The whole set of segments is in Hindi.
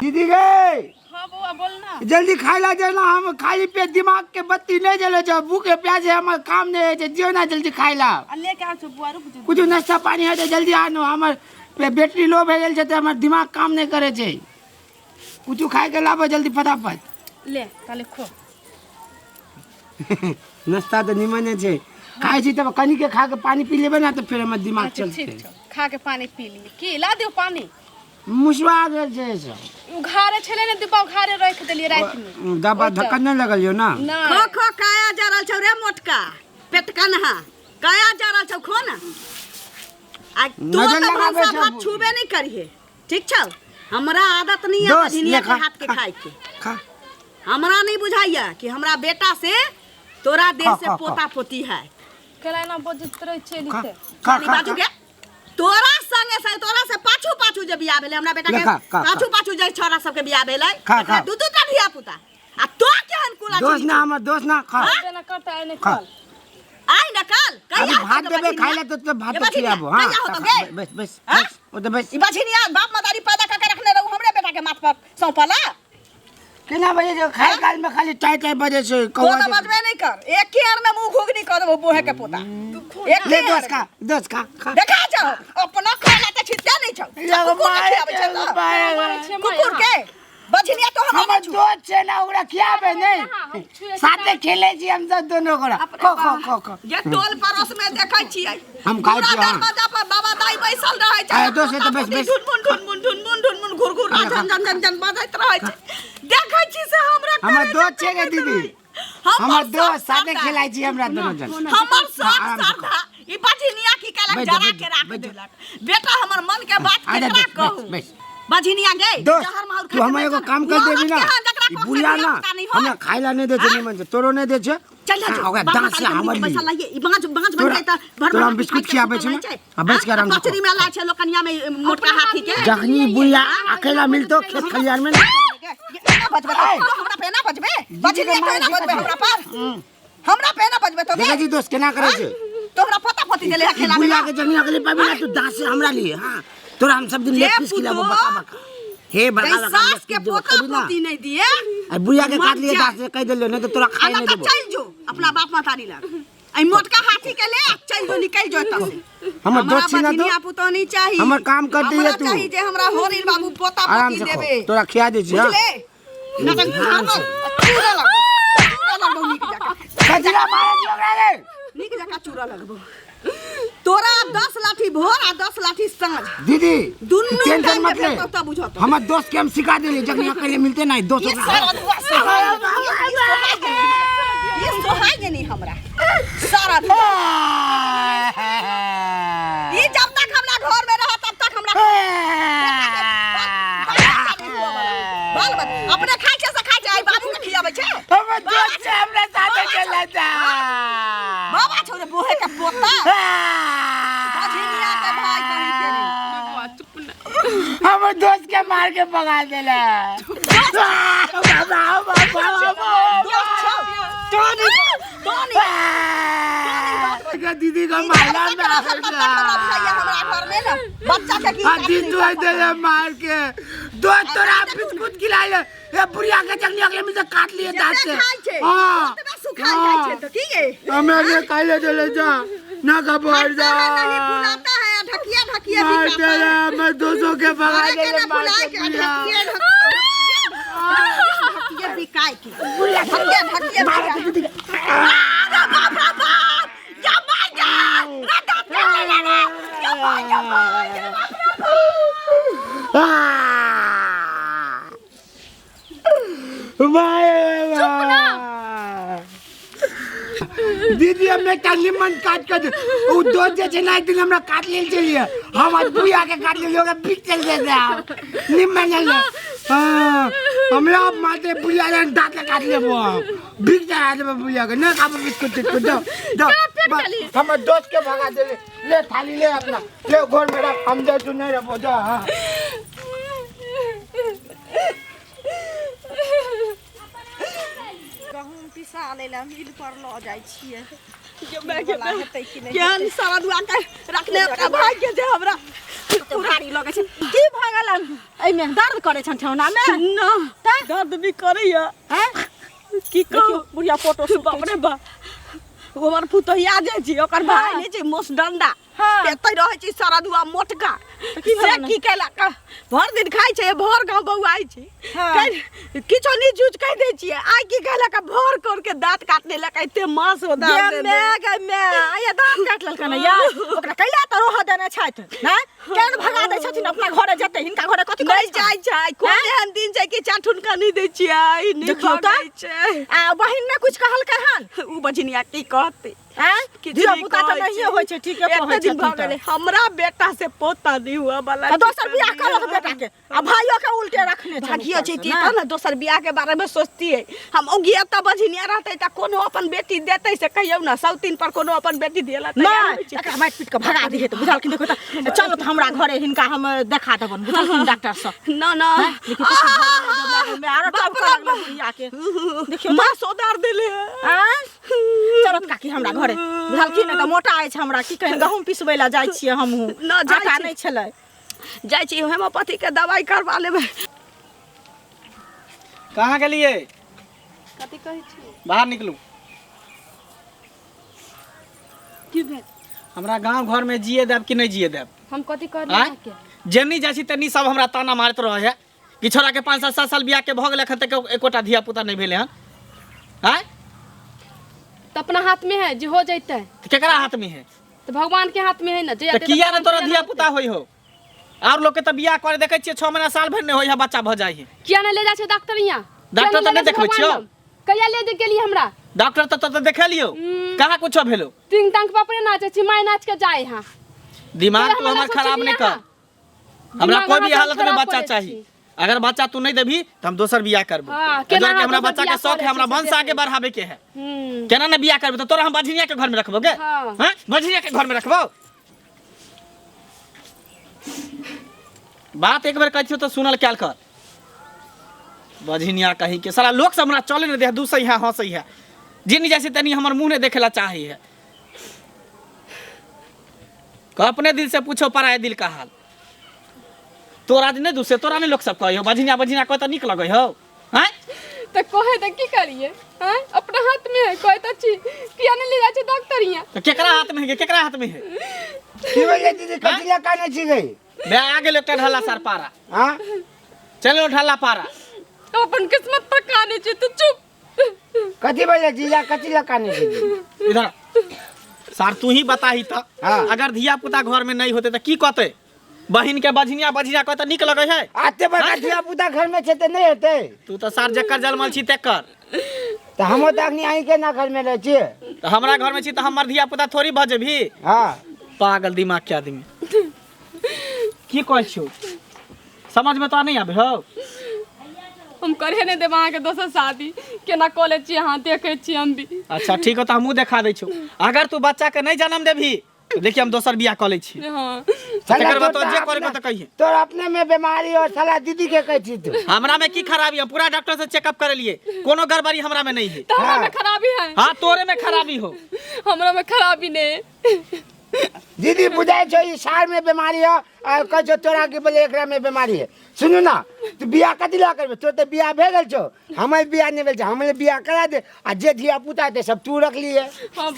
दीदी गए जल्दी खाइला देना हम खाली पे दिमाग के बत्ती नहीं जले छ भूखे प्यासे हमर काम नहीं है जियो ना जल्दी खाइला कुछ नाश्ता पानी है तो जल्दी आनो हमर पे बैटरी लो भे गेल छ त हमर दिमाग काम नहीं करे छे कुछ खाए के लाबो जल्दी फटाफट ले ताले खो नाश्ता तो निमन छे खाए छी तब कनी के खा के पानी पी लेबे ना तो फिर हमर दिमाग चलते खा के पानी पी लिए की ला दियो पानी मुसवा गेल छे सब घारे छले ने दीपा घारे रख देलिए रात में दबा धक्का नहीं लगल यो ना खो खो काया जरल छौ रे मोटका पेटका नहा काया जरल छौ खो ना आ तू तो भात छुबे नहीं करिए ठीक छौ हमरा आदत नहीं है बझिनिया के हाथ के खाए के खा हमरा नहीं बुझाइया कि हमरा बेटा से तोरा देह से पोता पोती है केला ना बजत रह छे लिते खाली बाजू के तोरा संगे से तोरा से पाछू पाछू जे बियाह भेले हमरा बेटा के पाछू पाछू जे छोरा सब के बियाह भेले दू दू ता धिया पुता आ तो केहन कुला दोस्त ना हमर दोस्त ना खा ना करता है ने कल आई न कल अभी भात देबे खाइला तो भात तो खिलाबो हां बस बस ओ तो बस ई बछिनिया बाप मदारी पैदा करके रखने रहू हमरे बेटा के माथ पर सौंपला केना बजे जो खाए काल में खाली टाइ टाइ बजे से कौवा तो बजबे नहीं कर एक के में मुंह घुगनी कर देबो बोहे के पोता एक ले दोस्त खा देखा जाओ अपना खाना त छिट्टा नहीं छौ कुकुर के बछिनिया तो हमर दोस्त छे ना ओकरा खियाबे नहीं साथे खेले छी हम सब दोनों गोरा खो ये टोल पड़ोस में देखै छियै हम खाइ छी दरवाजा पर बाबा दाई बैसल रहै छै आ दोस्त तो बस ढुन घुर जन बजैत रहै छै देखै छी से हमरा हमर दोस्त छे गे दीदी हमर दोस्त साथे खेलाइ छी हमरा दोनों जन हमर साथ ई बछिनिया की कहलक जरा के राख देलक बेटा हमर मन के बात केकरा कहू बझिनिया गई जहर मार तू हम एगो काम कर देबी ना ई बुला ना हमरा खाइला नहीं दे छे निमन से तोरो नहीं दे छे चल जा ओकरा डांस ला हमर पैसा लाइए ई बांच बन जाए त भर हम बिस्कुट खियाबे छे ना बस कर हम कचरी में ला छे लोकनिया में मोटका हाथी के जखनी बुला अकेला मिलतो खेत खलियान में ना बजबे हमरा पे ना बजबे बझिनिया पे ना बजबे हमरा पे ना बजबे तो देखा जी दोस्त केना करे छे तोहरा पता पति देले अकेला बुला के जखनी अकेले पाबे ना तू डांस से हमरा लिए हां तोरा हम सब दिन लेग पीस खिलाबो बका हे बका सास के पोता पोती नहीं दिए आ बुया के काट लिए दास से कह देलो नहीं तो तोरा खाए नहीं देबो चल जो अपना बाप मातारी ला आई मोटका हाथी के ले चल जो निकल जो त से हमर दोस्त छी ना तो बझिनिया पुतो नहीं चाहिए हमर काम कर दिए तू चाहिए जे हमरा होरिल बाबू पोता पोती देबे तोरा खिया दे छी हां ना तो चूरा लगबो निक जाका कजरा मारे दियो रे निक जाका चूरा लगबो तोरा 10 लाठी भोर आ 10 लाठी सांझ दीदी दुनु टेंशन मत ले तो बुझत हमर दोस्त के हम सिखा देली जखनी अकेले मिलते नहीं दोस्त ये सोहाय नहीं हमरा सारा ये जब तक हमरा घर में रहा तब तक हमरा अपने खाइ छे से खाइ छे आई बाबू के खियाबै छे हमर दोस्त से हमरा साथे खेला जा बाबा छोरे बोहे के पोता बझिनिया के भाई बहिन के हमर दोस्त के मार के भगा देला दीदी का माला में हमरा घर में ना बच्चा के की दी तू दे मार के दोस्त तोरा बिस्कुट खिलाए ए बुढ़िया के जंगली अगले में से काट लिए दांत से हां तो सुखा जाए छे तो ठीक है हमें ये काले चले जा ना खबर जा नहीं बुलाता है ढकिया मार तेरा मैं 200 के भगा दे मार के ढकिया बिकाय की ढकिया बाप या मार जा ना दांत ले ले या मार दीदी हमने काली मन काट कर वो दो जैसे ना एक दिन हमरा काट ले चलिए हम आज बुया के काट ले होगा बिक चल देते आप निम्न चल हां हमरा माते बुया ने दांत काट ले वो बिक जा दे बुया के ना खाबो बिस्कुट दो हम दोस्त के भगा दे ले थाली ले अपना ले घर में रख हम दे तू नहीं रखो जा हां गहूम पिसा लेला मिल पर ल जाय छिए केहन सारा दुआ के रखने अपना भाई के जे हमरा भारी लगे छै की भ गेलन एमे दर्द करे छन ठेहुना में ना दर्द भी करैया हैं की कहू बुढ़िया फोटो बाप रे बा वो हमर पुतहिया जे छी ओकर भाई नै छै मोस डंडा एतै रहै छै सारा दुआ मोटका से की कैला भर दिन खाइ छै भर गांव बौआइ छै किछो नी जूझ कह दै छियै आइ की कैला का भर कर के दांत काटने लगा एते मांस हो दांत दे गे आया दांत काट ललका न या ओकरा कैला त रोह देने छैथ ना केन भगा दै छथिन अपना घरे जते हिनका घरे कथि करै जाइ छै कोन एहन दिन छै कि चाठुन का नहीं दै छियै नी भगाइ छै आ बहिन ने कुछ कहल कहन उ बजनिया की कहते हैं धिया पुता त नहीं होय छै ठीक है कहै छै हमरा बेटा से पोता नहीं हुआ वाला त दोसर बियाह करल बेटा के आ भाइयों के उल्टे रखने छै भागियो छै ती त ना दोसर बियाह के बारे में सोचती है हम ओगी त बजनिया रहतै त कोनो अपन बेटी देतै से कहियो ना सौतीन पर कोनो अपन बेटी देला तैयार होय छै एकरा माइट पीट के भगा दिहे त बुझल कि देखो त चलो त हमरा घरे हिनका हम देखा देबन बुझल कि डॉक्टर सब ना ना मैं आरो टप कर लगला बुढ़िया के देखियो मां सोदार देले हैं चलो त काकी हमरा घरे बुझलखिन त मोटा आइ छै हमरा की कहि गहूम पिसबै ला जाइ छियै हमहु ना जाटा नै छलै जाइ छी होम्योपैथी के दवाई करवा लेबै कहाँ के लिए कथि कहै छी बाहर निकलू की भेल हमरा गांव घर में जिए देब कि नहीं जिए देब हम कथि कर देना के जेनी जासी तनी सब हमरा ताना मारत रहे है कि छोरा के 5-7 साल बियाह के भ गेल एखन तक एकोटा धिया पुता नहीं भेले हन हैं त अपना हाथ में है जे हो जैते त केकरा हाथ में है तो भगवान के हाथ में है ना जे त किया न तोरा धिया पुता होई हो और लोग के त बियाह करे देखे छियै 6 महीना साल भर नहीं होई है बच्चा भ जाई है किया न ले जा छै डॉक्टर यहां डॉक्टर त नहीं देखबै छियो कहिया ले दे गेली हमरा डॉक्टर त देखे लियो कहाँ कुछ भेलो तिंग तंग पापड़े नाचे छी माय नाच के जाए हां दिमाग तो हमर खराब नहीं कर हमरा कोई भी हालत में बच्चा चाहिए अगर बच्चा तू नहीं देबी त हम दोसर बियाह करबो केना के हमरा बच्चा के शौक है हमरा वंश आगे बढ़ावे के है केना ने बियाह करबो त तोरा हम बझनिया के घर में रखबो गे हैं बझनिया के घर में रखबो बात एक बार कहियो तो सुनल क्याल कर बझनिया कहीं के सारा लोग सब हमरा चले न दे दूसई है हंसई है जिन जैसे तनी हमर मुंह ने देखेला चाहिए है का अपने दिल से पूछो पराए दिल का हाल तोरा नहीं दूसरे तोरा नहीं लोग सब कहियो बझनिया बझनिया कह त निक लगै हो हैं त कहे त की करिए हैं अपना हाथ में है कहे त छी किया न ले जा छै डॉक्टर यहां तो केकरा हाथ में है केकरा हाथ में है की बोले दीदी कतिला काने छी गई बे आगे लोटा ढाला सर पारा हां चलो ढाला पारा तो अपन किस्मत पर काने छै तू चुप कथि बोले जीजा कतिला काने छी इधर सर तू ही बताही त अगर धिया पुता घर में नहीं होते त की कहते बहिन के बझनिया बझिया कह त निक लगे है आते बड़ा धिया पुता घर में छै त नहीं होते तू तो सर जकर जलमल छी तेकर त हमो त अखनी आई के ना घर में रह छी त हमरा घर में छी त हमर धिया पुता थोड़ी भजेभी हां पागल दिमाग के आदमी की कहै छियो समझ में तो नहीं आबे हो हम करे ने देब अहाँ के दोसर शादी केना कॉलेज छी अहाँ देखे छी हम भी अच्छा ठीक है तो हमहू देखा दै छौ अगर तू बच्चा के नहीं जन्म देभी तो देखिए हम दोसर बियाह क लै छी हां तकर बाद तो जे करे को त कहिए तो अपने में बीमारी और साला दीदी के कहै छी तू हमरा में की खराबी है पूरा डॉक्टर से चेकअप करे लिए कोनो गड़बड़ी हमरा में नहीं है त हमरा में खराबी है हां तोरे में खराबी हो हमरा में खराबी ने दीदी बुझाई छो ई सार में बीमारी है और कह छो तोरा के बोले एकरा में बीमारी है सुनु ना तू बियाह कथि ला करबे तो त बियाह भे गेल छो हमर बियाह नहीं भेल छ हमरे बियाह करा दे आ जे धिया पुता दे सब तू रख लिए हां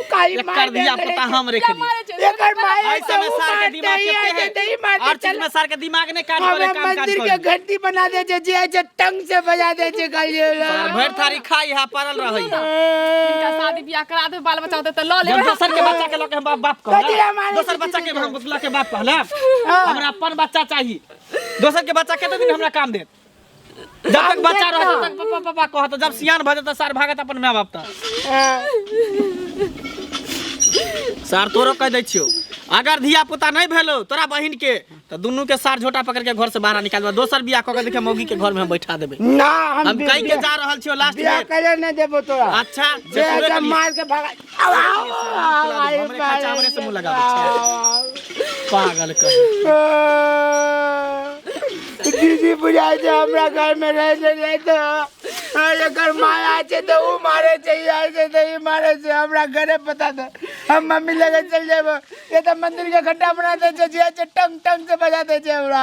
काई कर धिया पुता हम रख लिए एकर माय ऐसे में सर के दिमाग कितने है और चीज में सर के दिमाग ने काम करे काम काज मंदिर के घंटी बना दे जे टंग से बजा दे जे गालियो सर भर थारी खाई है परल रहई इनका शादी बियाह करा दे बाल बच्चा होते त ल ले दोसर के बच्चा के लोग हम बाप कहला दोसर बच्चा के हम बुतला के बाप कहला हमरा अपन बच्चा चाहिए दोसर के बच्चा केते दिन हमरा काम दे जब तक बच्चा रह तब तक पापा पापा कहत जब सियान भ जात सर भागत अपन माय बाप त सर तोरो कह दै छियो अगर धिया पुता नहीं भेलो तोरा बहिन के तो दुनू के सार झोटा पकड़ के घर से बाहर निकाल दोसर बियाह क के देखे मौगी के घर में हम बैठा देबे ना हम कह के जा रहल छियो लास्ट बियाह में करे नहीं देबो तोरा अच्छा जे मार के भागा हमरे खर्चा हमरे से मुंह लगावे छै पागल कर दीदी बुझाई दे हमरा घर में रह ले तो एकर माया छे तो ऊ मारे चाहिए ऐसे नहीं मारे से हमरा घरे पता था हम मम्मी लगे चल जेबो ये तो मंदिर के खड्डा बना दे छे जे टंग टंग से बजा दे छे हमरा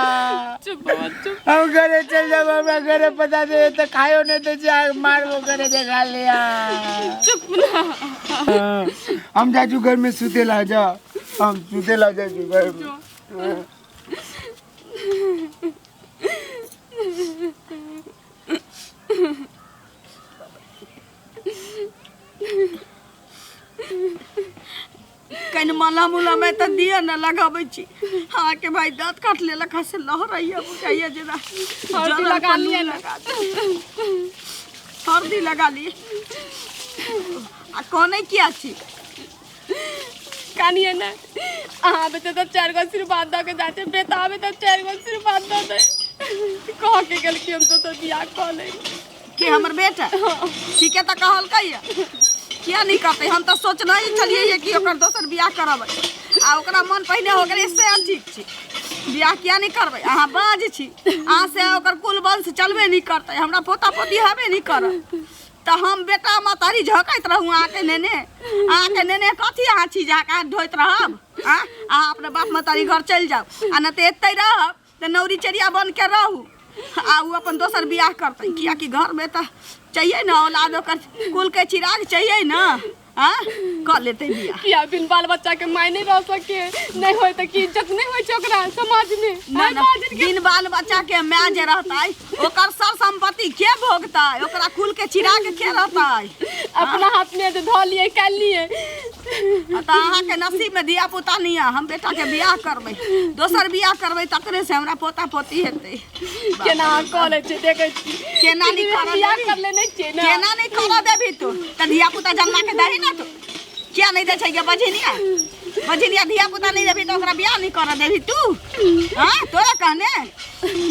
चुप बाबा चुप हम घरे चल जेबो हमरा घरे पता दे तो खायो नहीं दे छे मारबो करे देखा लिया चुप ना हम जाजू घर में सुते ला जा हम सुते ला जाजू घर में कहीं माला मुला में तो दिया न लगाबै छी हाँ के भाई दांत काट ले लखा से लहराइया बुझाइया जरा हल्दी लगा लिए ना हल्दी लगा लिए आ कोने किया छी कानिए ना अहाँ बेटे तो 4 गो आशीर्वाद दे के जाते बेटा आवे तो 4 गो आशीर्वाद दे दे कह के गेल कि हम तो बियाह कर ले कि हमर बेटा ठीक है तो कहल कहिया क्या नहीं करते हम तो सोचना ही चलिए कि ओकर दोसर बियाह करबै आ ओकरा मन पहिने हो गेलै से हम ठीक छी बियाह किया नहीं करबै अहाँ बाज छी अहाँ से ओकर कुल वंश चलबे नहीं करते हमरा पोता पोती हेबे नहीं करत तो हम बेटा मतारी झकैत रहूँ अहाँके नेने कथी अहाँ छी जाके ढोइत रहब अहाँ अपने बाप मतारी घर चलि जाउ आ नहीं तो एतै रहब तो नौरी चरिया बन के रहू आ उ अपन दोसर बियाह करते किया कि घर में तो चाहिए ना औलाद ओकर कुल के चिराग चाहिए ना कर लेते बियाह किया बिन बाल बच्चा के माय नहीं रह सके नहीं होय त की इज्जत नहीं होय छै ओकरा समाज में ना बिन बाल बच्चा के माय जे रहतै ओकर सर संपत्ति के भोगतै ओकरा कुल के चिराग के रहतै अपना हाथ में जे ध लिए काल लिए त अहाँ के नसीब में दिया पुता नहीं है हम बेटा के बियाह करबै दोसर बियाह करबै तकरे से हमरा पोता पोती हेतै केना कॉलेज छै देखे छी केना नहीं कर बियाह कर ले नहीं छै ना केना नहीं कर देबी तू त दिया पुता जन्मा के दही ना तू क्या नहीं दे छै के बझिनिया दिया पुता नहीं देबी तो ओकरा बियाह नहीं कर देबी तू हां तोरा कहने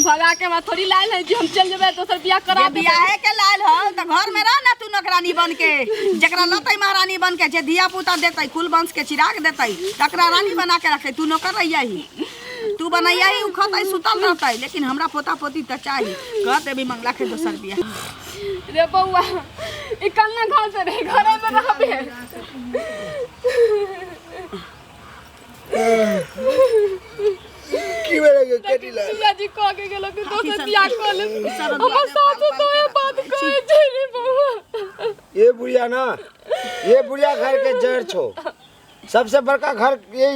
भगा के मैं थोड़ी लायल है जी हम चल जेबे दोसर बियाह करा बियाह के लायल हो त घर में रह ना तू नौकरानी बन के जकरा लतै महारानी बन के जे दिया पुता देतै कुल वंश के चिराग देतै तकरा रानी बना के रखे तू नौकर रहिया ही तू बनैया ही उखतै सुतल रहतै लेकिन हमरा पोता पोती त चाही कह देबी मंगला के दोसर बियाह रे बउआ ई कन्ना घर से रे घरे में रहबे की बेरे कटी ला पिया जी कह के गेलो कि दोसर बियाह कर ले हमर सासु तो ये बात कहे छै रे बउआ ये बुढ़िया ना ये बुढ़िया घर के जड़ छो सबसे बड़का घर ये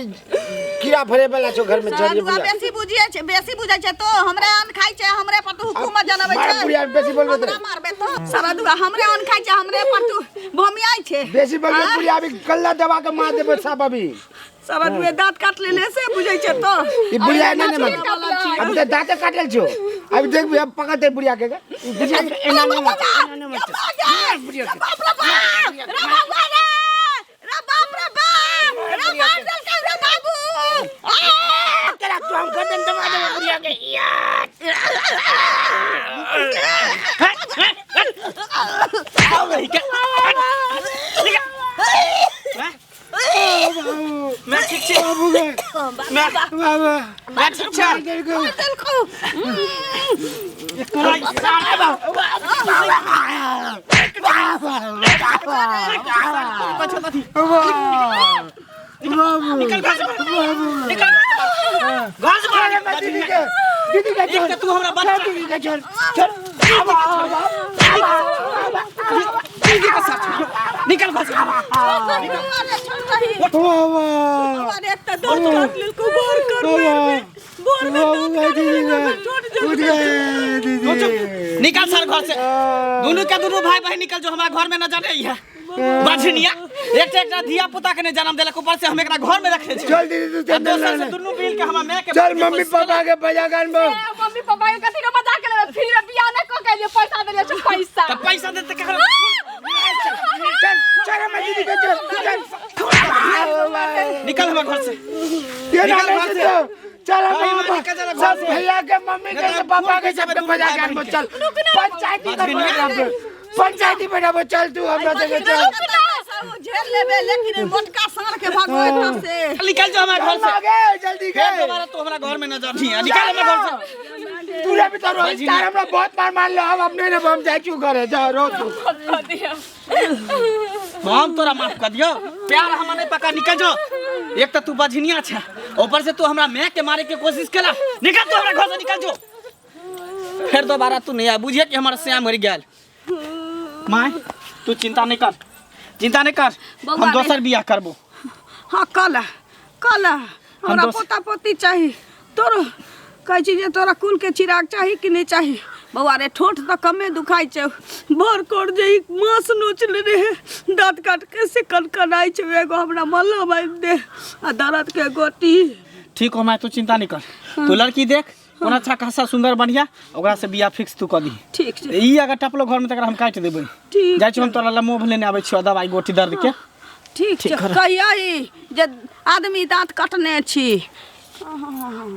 कीड़ा फरे वाला छो घर में जड़ ये बुढ़िया बेसी बुझिए छै बेसी बुझै छै तो हमरे अन खाइ छै हमरे पर तू हुकुमत जनबै छै मार बुढ़िया बेसी बोलबे हमरा मारबे तो सारा दुआ हमरे अन खाइ छै हमरे पर तू भमियाई छै बेसी बोलबे बुढ़िया अभी कल्ला दबा के मार देबे सब अभी सारा दुए दांत काट लेले से बुझै छै तो ये बुढ़िया ने मार अब तो दांत काटल छो अभी देख अब पकड़ते बुढ़िया के बुढ़िया एना ने मत बुढ़िया बाप रे बाप रे मार दल के रे बाबू तेरा तो हम गर्दन दबा देबे बुढ़िया के आओ नहीं के मैं ठीक छे बाबू के बाबा मैं ठीक छे दल को निकल घर से निकल घर से बाहर दीदी के एक तू हमरा बच्चा दीदी के चल चल दीदी के साथ निकल घर से अरे त दर्द काट लेल को बोर कर बोर में निकल सर घर से दोनों के दोनों भाई बहन निकल जो हमारा घर में नजर नहीं है बाझनिया एक धिया पुता के ने जन्म देलक ऊपर से हम एकरा घर में रखे चल दीदी तू दोसर से दोनों मिल के हमरा मैं के चल मम्मी पापा के बजा गान बो मम्मी पापा के कथी के बजा के ले फिर बियाह न क के लिए पैसा देले छ पैसा तो पैसा देते के चल चल मैं दीदी के चल निकल हमारे घर से निकल घर से चल सब भैया के मम्मी के पापा के सब बजा गान बो चल पंचायती में चल तू हमरा देखे चल झेल लेबे लेकिन मोटका सार के भगवे से निकल जो हमारे घर से आगे जल्दी के दोबारा तो हमारा घर में नजर नहीं है निकल हमारे घर से तूने भी तो रो तार हमरा बहुत मार मान लो हम अपने ने हम जाई क्यों करे जा रो तू हम तोरा माफ कर दियो प्यार हम नहीं पका निकल जो एक तो तू बझनिया छे ऊपर से तू हमरा मैं के मारे के कोशिश केला निकल तू हमरा घर से निकल जो फिर दोबारा तू नहीं आ बुझिए कि हमारा श्याम मर गेल माय तू चिंता नहीं कर हम दोसर बियाह करबो हाँ कल हमरा पोता पोती चाहिए तोरो कह छी जे तोरा कुल के चिराग चाहिए कि नहीं चाहिए बउआ रे ठोठ तो कमे दुखाई छे भर कर जे मांस नोचल रे दांत काट के से कनकनाई छे एगो हमरा मल्ला बांध दे आ दर्द के गोटी ठीक हो मैं तू चिंता नहीं कर तू लड़की देख कौन अच्छा खासा सुंदर बढ़िया ओकरा से बियाह फिक्स तू कर दी ठीक छे ई अगर टपलो घर में तकरा हम काट देबै ठीक जाय छी हम तोरा लमो लेने आबै छियो दवाई गोटी दर्द के ठीक छे कहिया ई जे आदमी दांत काटने छी